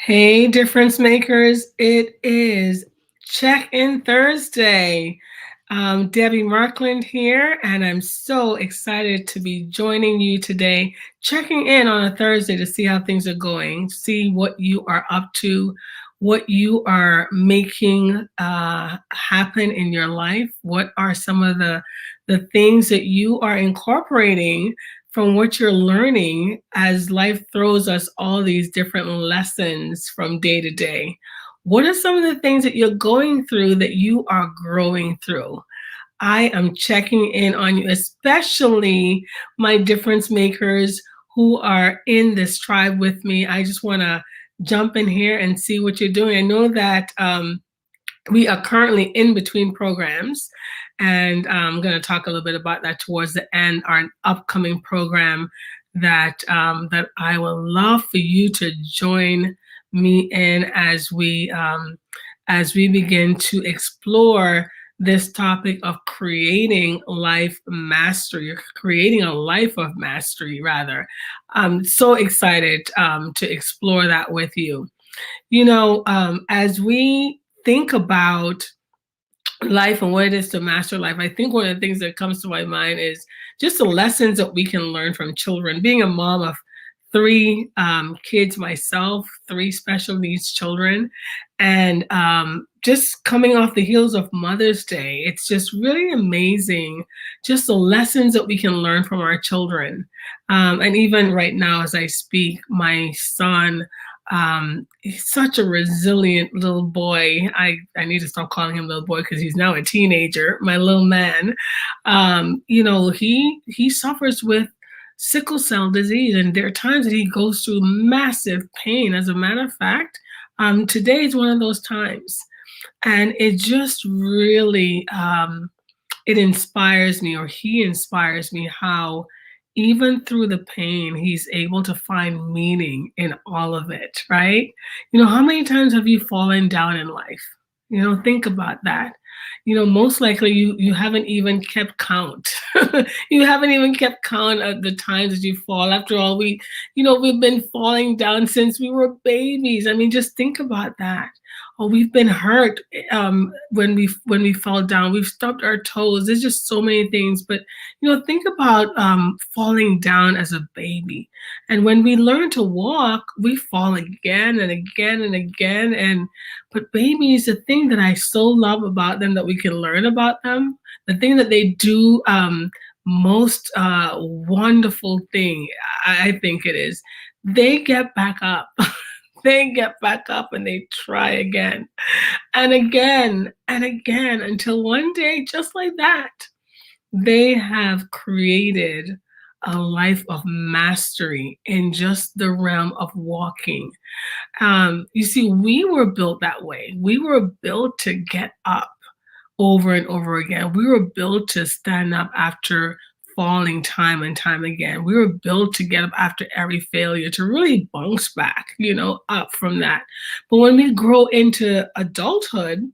Hey, difference makers. It is Check In Thursday. Debbie Markland here, and I'm so excited to be joining you today, checking in on a Thursday to see how things are going, see what you are up to, what you are making happen in your life, what are some of the things that you are incorporating from what you're learning as life throws us all these different lessons from day to day. What are some of the things that you're going through that you are growing through? I am checking in on you, especially my difference makers who are in this tribe with me. I just want to jump in here and see what you're doing. I know that we are currently in between programs, and I'm going to talk a little bit about that towards the end. Our upcoming program that I would love for you to join me in as we begin to explore this topic of creating life mastery, or creating a life of mastery, rather. I'm so excited to explore that with you. As we think about life and what it is to master life, I think one of the things that comes to my mind is just the lessons that we can learn from children. Being a mom of three kids myself, three special needs children, and just coming off the heels of Mother's Day, it's just really amazing just the lessons that we can learn from our children. And even right now, as I speak, my son, he's such a resilient little boy. I need to stop calling him little boy because he's now a teenager, my little man. He suffers with sickle cell disease, and there are times that he goes through massive pain. As a matter of fact, today is one of those times, and it just really it inspires me, or he inspires me, how even through the pain, he's able to find meaning in all of it, right? How many times have you fallen down in life? Think about that. Most likely you haven't even kept count. You haven't even kept count of the times that you fall. After all, we've been falling down since we were babies. I mean, just think about that. Or we've been hurt when we fall down. We've stubbed our toes. There's just so many things. But think about falling down as a baby. And when we learn to walk, we fall again and again and again. But babies, the thing that I so love about them, that we can learn about them, the thing that they do, most wonderful thing, I think it is, they get back up. They get back up and they try again and again and again until one day, just like that, they have created a life of mastery in just the realm of walking. You see, we were built that way. We were built to get up over and over again. We were built to stand up after falling time and time again. We were built to get up after every failure, to really bounce back, up from that. But when we grow into adulthood,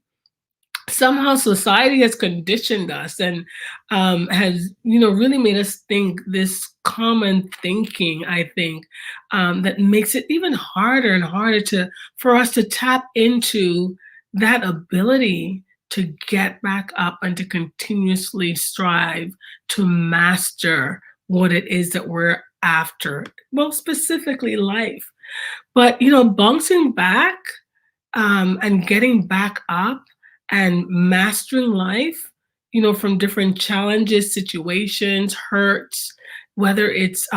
somehow society has conditioned us and has really made us think this common thinking, I think, that makes it even harder and harder for us to tap into that ability to get back up and to continuously strive to master what it is that we're after, well, specifically life. But bouncing back and getting back up and mastering life, from different challenges, situations, hurts, whether it's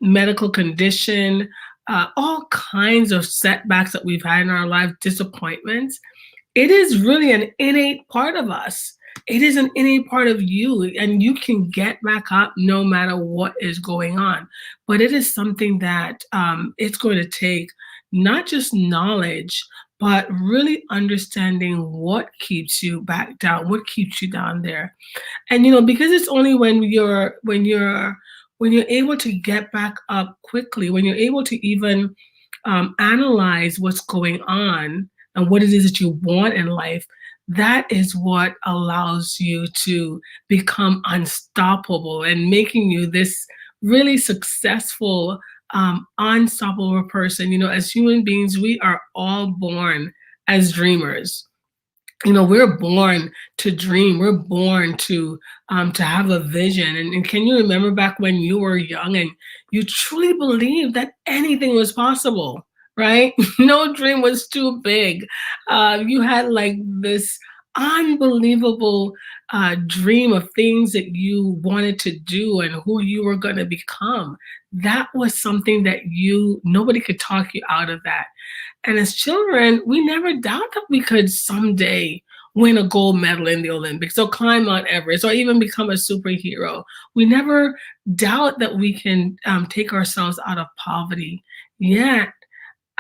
medical condition, all kinds of setbacks that we've had in our life, disappointments. It is really an innate part of us. It is an innate part of you, and you can get back up no matter what is going on. But it is something that it's going to take not just knowledge, but really understanding what keeps you back down, what keeps you down there. And because it's only when you're able to get back up quickly, when you're able to even analyze what's going on and what it is that you want in life, that is what allows you to become unstoppable and making you this really successful unstoppable person. As human beings, we are all born as dreamers. We're born to dream. We're born to have a vision. And can you remember back when you were young and you truly believed that anything was possible, right? No dream was too big. You had like this unbelievable dream of things that you wanted to do and who you were going to become. That was something that nobody could talk you out of that. And as children, we never doubt that we could someday win a gold medal in the Olympics or climb Mount Everest or even become a superhero. We never doubt that we can take ourselves out of poverty. Yet,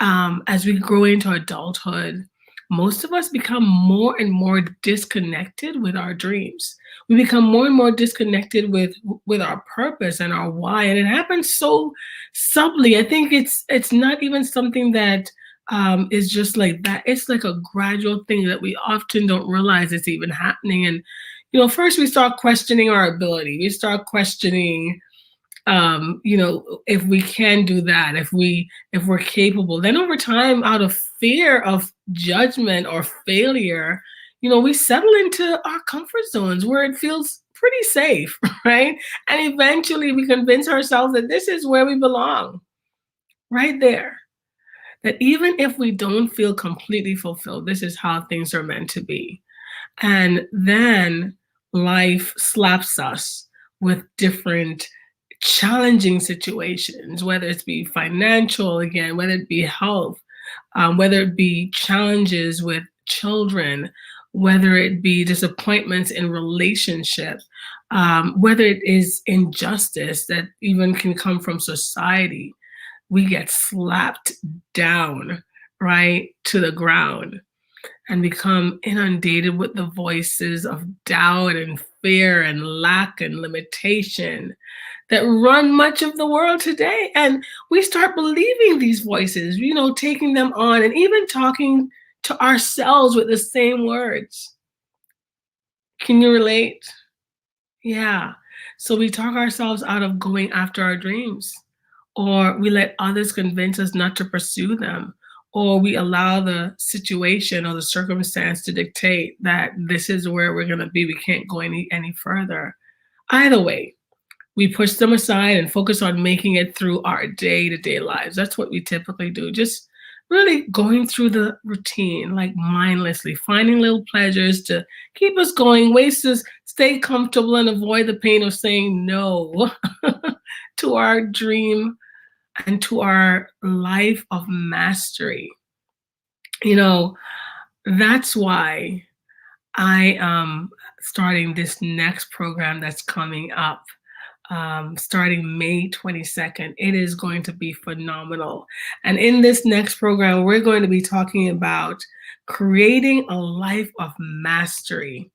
as we grow into adulthood, most of us become more and more disconnected with our dreams. We become more and more disconnected with our purpose and our why, and it happens so subtly. I think it's not even something that is just like that. It's like a gradual thing that we often don't realize it's even happening. And first we start questioning our ability. We start questioning if we can do that, if we're capable. Then over time, out of fear of judgment or failure, we settle into our comfort zones where it feels pretty safe, right? And eventually we convince ourselves that this is where we belong, right there. That even if we don't feel completely fulfilled, this is how things are meant to be. And then life slaps us with different challenging situations, whether it be financial, again, whether it be health, whether it be challenges with children, whether it be disappointments in relationship, whether it is injustice that even can come from society. We get slapped down, right, to the ground and become inundated with the voices of doubt and fear and lack and limitation that run much of the world today. And we start believing these voices, taking them on and even talking to ourselves with the same words. Can you relate? Yeah. So we talk ourselves out of going after our dreams, or we let others convince us not to pursue them, or we allow the situation or the circumstance to dictate that this is where we're going to be. We can't go any further. Either way, we push them aside and focus on making it through our day-to-day lives. That's what we typically do. Just really going through the routine, like mindlessly, finding little pleasures to keep us going, ways to stay comfortable and avoid the pain of saying no to our dream and to our life of mastery. That's why I am starting this next program that's coming up, starting May 22nd. It is going to be phenomenal. And in this next program, we're going to be talking about creating a life of mastery.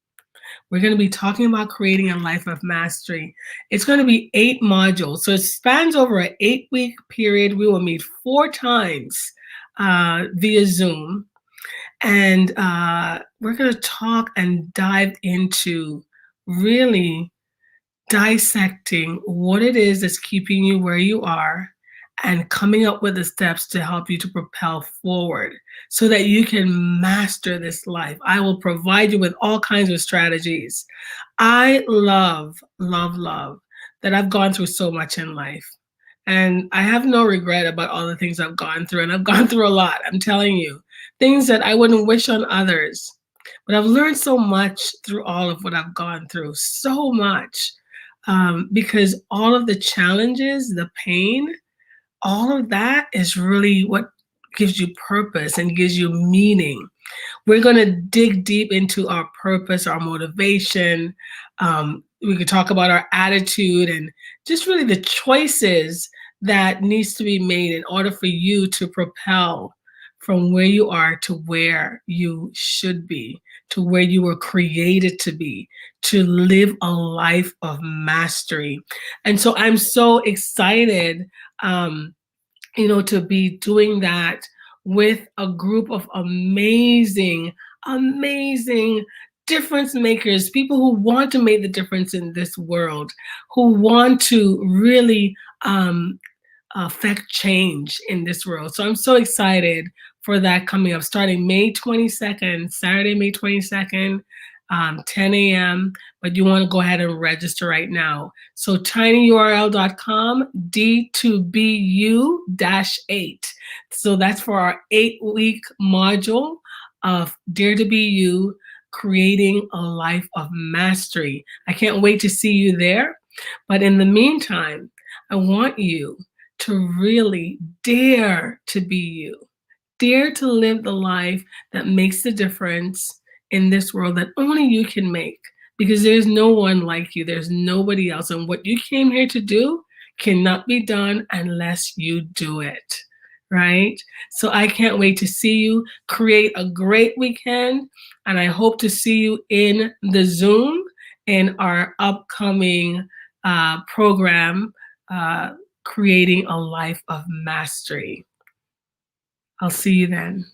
We're going to be talking about creating a life of mastery. It's going to be 8 modules. So it spans over an 8-week period. We will meet 4 times via Zoom. And we're going to talk and dive into really dissecting what it is that's keeping you where you are and coming up with the steps to help you to propel forward so that you can master this life. I will provide you with all kinds of strategies. I love, love, love that I've gone through so much in life. And I have no regret about all the things I've gone through. And I've gone through a lot, I'm telling you, things that I wouldn't wish on others. But I've learned so much through all of what I've gone through, so much. Because all of the challenges, the pain, all of that is really what gives you purpose and gives you meaning. We're going to dig deep into our purpose, our motivation. We could talk about our attitude and just really the choices that needs to be made in order for you to propel from where you are to where you should be, to where you were created to be, to live a life of mastery. And so I'm so excited, to be doing that with a group of amazing, amazing difference makers, people who want to make the difference in this world, who want to really affect change in this world. So I'm so excited for that coming up starting May 22nd, Saturday, May 22nd, 10 a.m. But you want to go ahead and register right now. So tinyurl.com, D2BU-8. So that's for our 8-week module of Dare to Be You, creating a life of mastery. I can't wait to see you there. But in the meantime, I want you to really dare to be you. Dare to live the life that makes the difference in this world that only you can make, because there's no one like you. There's nobody else. And what you came here to do cannot be done unless you do it, right? So I can't wait to see you. Create a great weekend. And I hope to see you in the Zoom in our upcoming program, Creating a Life of Mastery. I'll see you then.